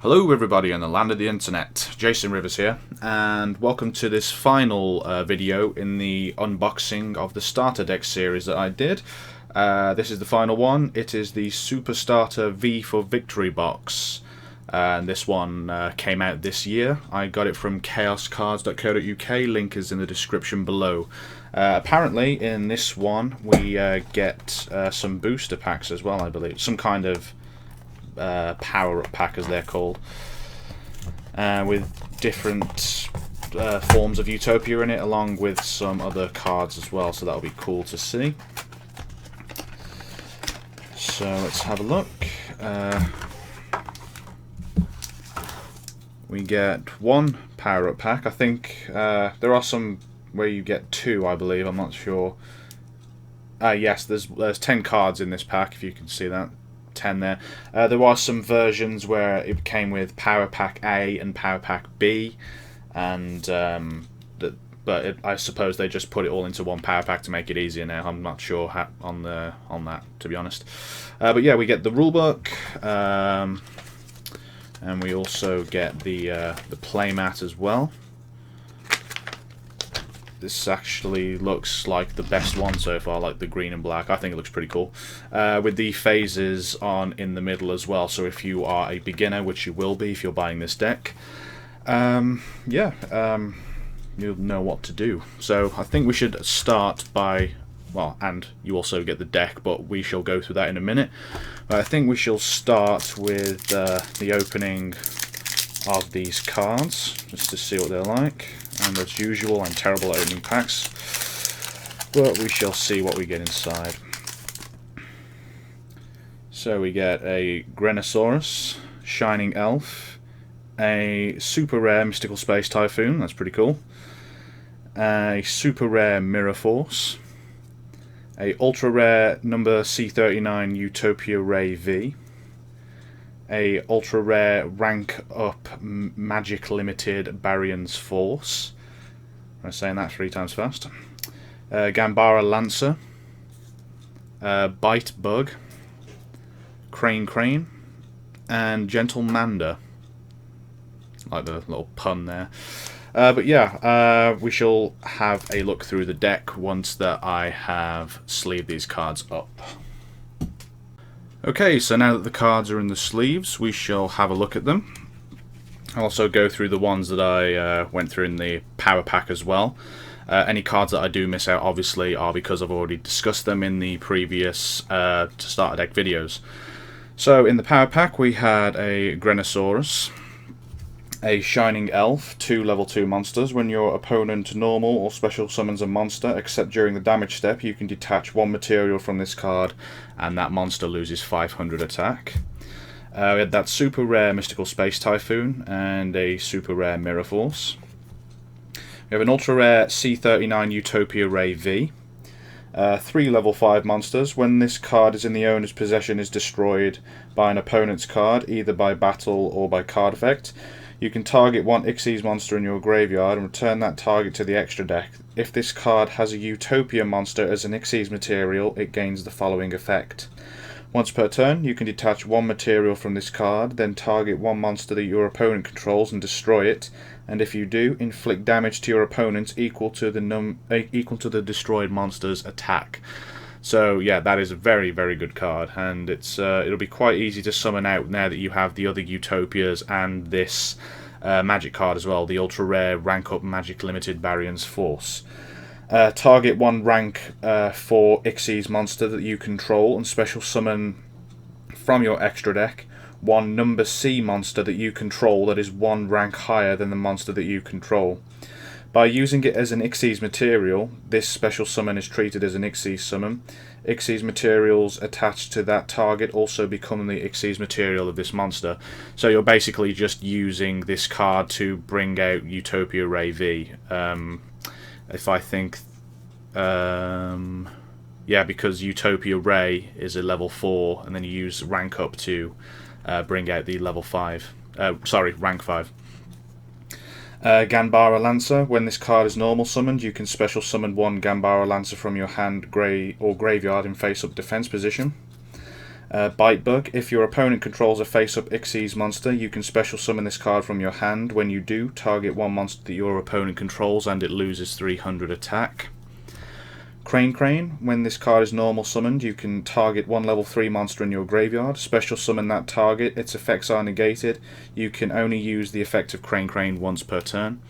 Hello everybody on the land of the internet, Jason Rivers here, and welcome to this final video in the unboxing of the starter deck series that I did. This is the final one. It is the Super Starter V for Victory box, and this one came out this year. I got it from chaoscards.co.uk, link is in the description below. Apparently in this one we get some booster packs as well, I believe, some kind of power-up pack as they're called, with different forms of Utopia in it, along with some other cards as well, so that'll be cool to see. So let's have a look. We get one power-up pack. I think there are some where you get two, I believe, I'm not sure. Yes, there's 10 cards in this pack, if you can see that. 10 there. There are some versions where it came with Power Pack A and Power Pack B, and I suppose they just put it all into one Power Pack to make it easier now. I'm not sure on that, to be honest. But yeah, we get the rulebook, and we also get the playmat as well. This actually looks like the best one so far, like the green and black. I think it looks pretty cool. With the phases on in the middle as well, so if you are a beginner, which you will be if you're buying this deck, you'll know what to do. So I think we should start by, well, and you also get the deck, but we shall go through that in a minute. But I think we shall start with the opening of these cards, just to see what they're like. And as usual, I'm terrible at opening packs, but we shall see what we get inside. So we get a Grenosaurus, Shining Elf, a super rare Mystical Space Typhoon, that's pretty cool, a super rare Mirror Force, a ultra rare number C39 Utopia Ray V, a ultra rare rank up Magic Limited Baryons Force. I'm saying that 3 times fast. Gambara Lancer, Bite Bug, Crane, and Gentle Mander. Like the little pun there. But yeah, we shall have a look through the deck once that I have sleeved these cards up. Okay, so now that the cards are in the sleeves, we shall have a look at them. I'll also go through the ones that I went through in the power pack as well. Any cards that I do miss out, obviously, are because I've already discussed them in the previous starter deck videos. So in the power pack we had a Grenosaurus, a Shining Elf, 2 level 2 monsters. When your opponent normal or special summons a monster, except during the damage step, you can detach 1 material from this card and that monster loses 500 attack. We had that super rare Mystical Space Typhoon and a super rare Mirror Force. We have an ultra rare C39 Utopia Ray V. 3 level 5 monsters. When this card is in the owner's possession, is destroyed by an opponent's card, either by battle or by card effect. You can target 1 Xyz monster in your graveyard and return that target to the extra deck. If this card has a Utopia monster as an Xyz material, it gains the following effect. Once per turn, you can detach 1 material from this card, then target 1 monster that your opponent controls and destroy it, and if you do, inflict damage to your opponent equal to the destroyed monster's attack. So yeah, that is a very, very good card, and it'll be quite easy to summon out now that you have the other Utopias and this magic card as well, the ultra rare rank up Magic Limited Baryons Force. Target 1 rank 4 Xyz monster that you control and special summon from your extra deck 1 number C monster that you control that is 1 rank higher than the monster that you control. By using it as an Xyz material, this special summon is treated as an Xyz summon. Xyz materials attached to that target also become the Xyz material of this monster. So you're basically just using this card to bring out Utopia Ray V. If I think, yeah, because Utopia Ray is a level 4, and then you use rank up to bring out the level 5. Rank 5. Gambara Lancer. When this card is normal summoned, you can special summon 1 Gambara Lancer from your hand, or graveyard in face-up defense position. Bite Bug. If your opponent controls a face-up Xyz monster, you can special summon this card from your hand. When you do, target one monster that your opponent controls and it loses 300 attack. Crane. When this card is normal summoned, you can target one level 3 monster in your graveyard, special summon that target, its effects are negated. You can only use the effect of Crane once per turn.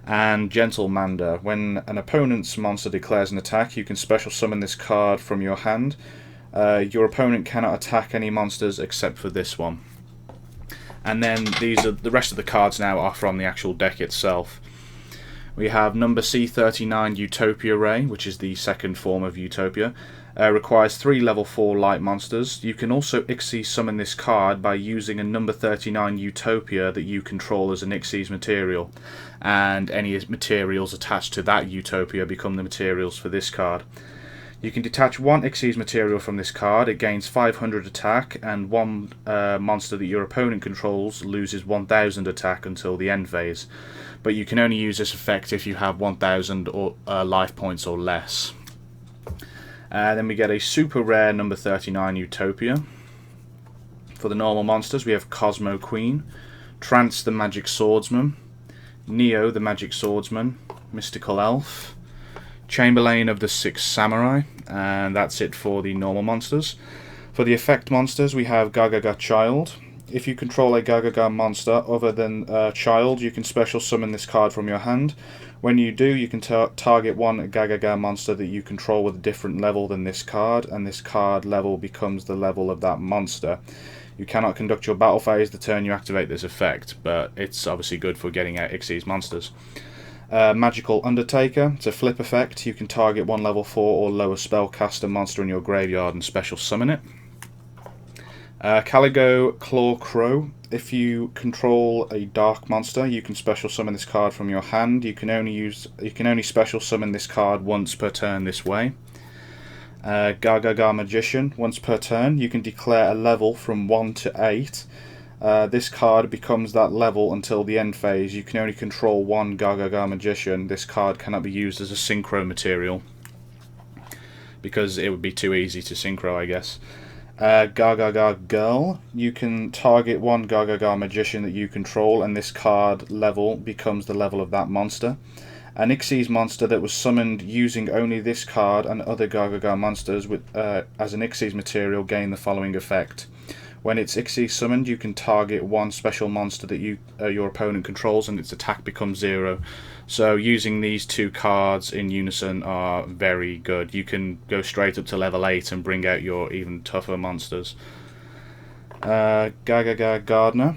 And Gentlemander. When an opponent's monster declares an attack, you can special summon this card from your hand. Your opponent cannot attack any monsters except for this one. And then the rest of the cards now are from the actual deck itself. We have number C39 Utopia Ray, which is the second form of Utopia. Requires 3 level 4 light monsters. You can also Xyz summon this card by using a number 39 Utopia that you control as an Xyz material. And any materials attached to that Utopia become the materials for this card. You can detach one Xyz material from this card, it gains 500 attack, and one monster that your opponent controls loses 1000 attack until the end phase. But you can only use this effect if you have 1000 life points or less. Then we get a super rare number 39 Utopia. For the normal monsters we have Cosmo Queen, Trance the Magic Swordsman, Neo the Magic Swordsman, Mystical Elf, Chamberlain of the Six Samurai, and that's it for the normal monsters. For the effect monsters we have Gagaga Child. If you control a Gagaga monster other than Child, you can special summon this card from your hand. When you do, you can target one Gagaga monster that you control with a different level than this card, and this card level becomes the level of that monster. You cannot conduct your battle phase the turn you activate this effect, but it's obviously good for getting out Xyz monsters. Magical Undertaker. It's a flip effect. You can target one level 4 or lower spellcaster monster in your graveyard and special summon it. Caligo Claw Crow. If you control a dark monster, you can special summon this card from your hand. You can only special summon this card once per turn this way. Gagaga Magician. Once per turn, you can declare a level from 1 to 8. This card becomes that level until the end phase. You can only control one Gagaga Magician. This card cannot be used as a synchro material because it would be too easy to synchro, I guess. Gagaga Girl. You can target one Gagaga Magician that you control, and this card level becomes the level of that monster. An Xyz monster that was summoned using only this card and other Gagaga monsters as an Xyz material gain the following effect. When it's Xyz summoned, you can target one special monster that your opponent controls and its attack becomes 0. So using these two cards in unison are very good. You can go straight up to level 8 and bring out your even tougher monsters. Gagaga Gardener.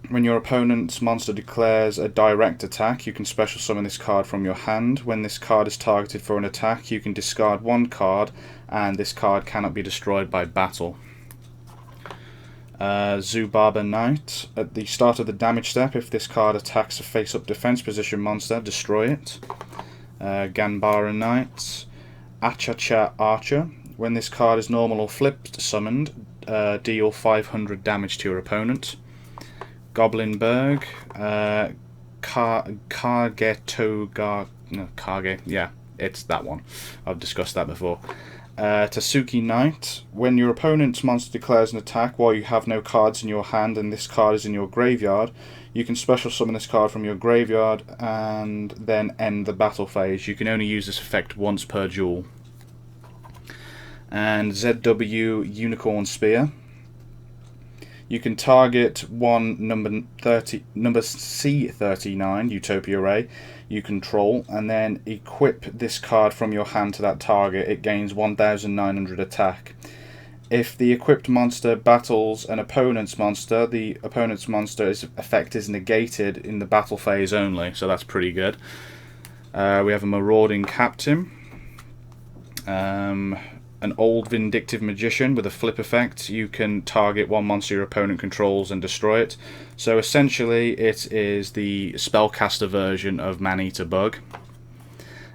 When your opponent's monster declares a direct attack, you can special summon this card from your hand. When this card is targeted for an attack, you can discard one card, and this card cannot be destroyed by battle. Zubaba Knight. At the start of the damage step, if this card attacks a face-up defense position monster, destroy it. Ganbara Knight. Achacha Archer. When this card is normal or flipped summoned, deal 500 damage to your opponent. Goblinberg. Kage, yeah, it's that one. I've discussed that before. Tasuki Knight. When your opponent's monster declares an attack while you have no cards in your hand and this card is in your graveyard, you can special summon this card from your graveyard and then end the battle phase. You can only use this effect once per duel. And ZW Unicorn Spear. You can target one number C39 Utopia Ray you control and then equip this card from your hand to that target. It gains 1900 attack. If the equipped monster battles an opponent's monster, the opponent's monster's effect is negated in the battle phase only, so that's pretty good. We have a Marauding Captain. An old Vindictive Magician with a flip effect. You can target one monster your opponent controls and destroy it. So essentially it is the spellcaster version of Man-Eater Bug.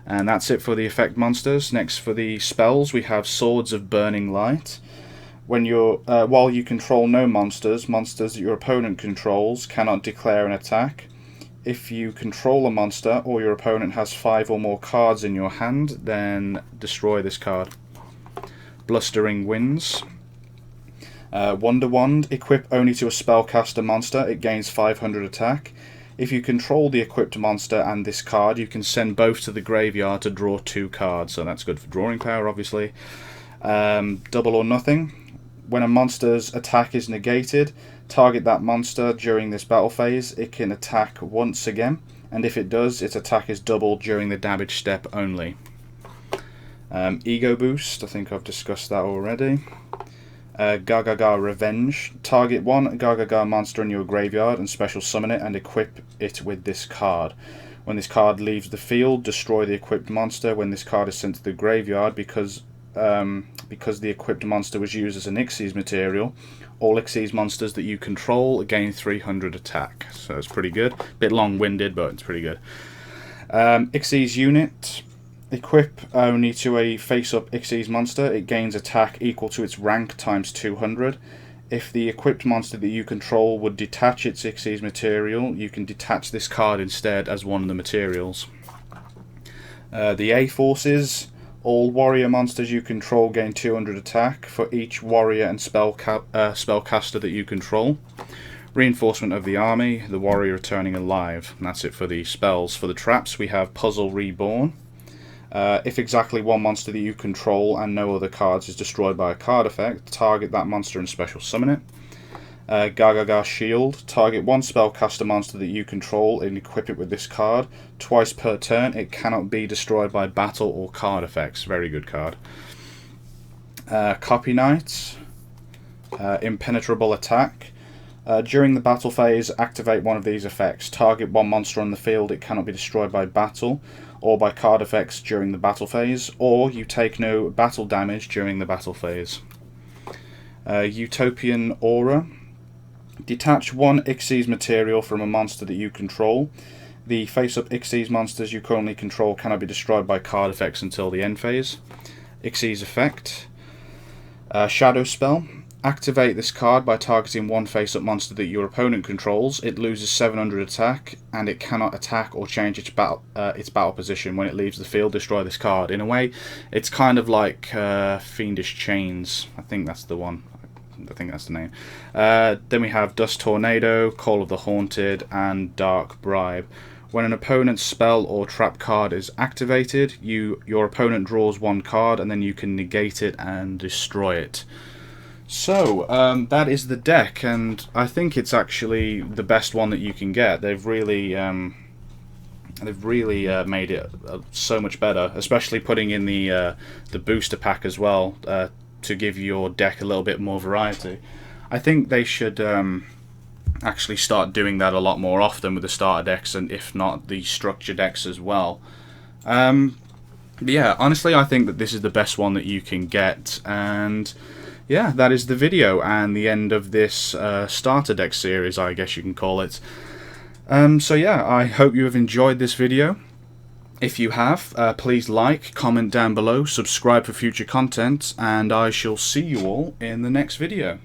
And that's it for the effect monsters. Next for the spells we have Swords of Burning Light. When while you control no monsters that your opponent controls cannot declare an attack. If you control a monster or your opponent has 5 or more cards in your hand, then destroy this card. Blustering Winds. Wonder Wand, equip only to a spellcaster monster, it gains 500 attack. If you control the equipped monster and this card, you can send both to the graveyard to draw 2 cards, so that's good for drawing power, obviously. Double or Nothing, when a monster's attack is negated, target that monster during this battle phase. It can attack once again, and if it does, its attack is doubled during the damage step only. Ego Boost, I think I've discussed that already. Gargaga Revenge, target one Gargaga monster in your graveyard and special summon it and equip it with this card. When this card leaves the field, destroy the equipped monster. When this card is sent to the graveyard, because the equipped monster was used as an Xyz material, all Xyz monsters that you control gain 300 attack. So it's pretty good. Bit long-winded, but it's pretty good. Xyz Unit, equip only to a face-up Xyz monster. It gains attack equal to its rank times 200. If the equipped monster that you control would detach its Xyz material, you can detach this card instead as one of the materials. The A Forces, all warrior monsters you control gain 200 attack for each warrior and spellcaster that you control. Reinforcement of the army, the warrior returning alive. And that's it for the spells. For the traps, we have Puzzle Reborn. If exactly one monster that you control and no other cards is destroyed by a card effect, target that monster and special summon it. Gargaga Shield, target one spellcaster monster that you control and equip it with this card. Twice per turn, it cannot be destroyed by battle or card effects. Very good card. Copy Knight, Impenetrable Attack. During the battle phase, activate one of these effects. Target one monster on the field, it cannot be destroyed by battle or by card effects during the battle phase, or you take no battle damage during the battle phase. Utopian Aura, detach one Xyz material from a monster that you control. The face-up Xyz monsters you currently control cannot be destroyed by card effects until the end phase. Xyz Effect, Shadow Spell, activate this card by targeting one face-up monster that your opponent controls. It loses 700 attack, and it cannot attack or change its battle position. When it leaves the field, destroy this card. In a way, it's kind of like Fiendish Chains. I think that's the one. I think that's the name. Then we have Dust Tornado, Call of the Haunted, and Dark Bribe. When an opponent's spell or trap card is activated, your opponent draws one card, and then you can negate it and destroy it. So, that is the deck, and I think it's actually the best one that you can get. They've really made it so much better, especially putting in the booster pack as well, to give your deck a little bit more variety. I think they should actually start doing that a lot more often with the starter decks, and if not, the structure decks as well. But yeah, honestly, I think that this is the best one that you can get, and yeah, that is the video and the end of this starter deck series, I guess you can call it. So yeah, I hope you have enjoyed this video. If you have, please like, comment down below, subscribe for future content, and I shall see you all in the next video.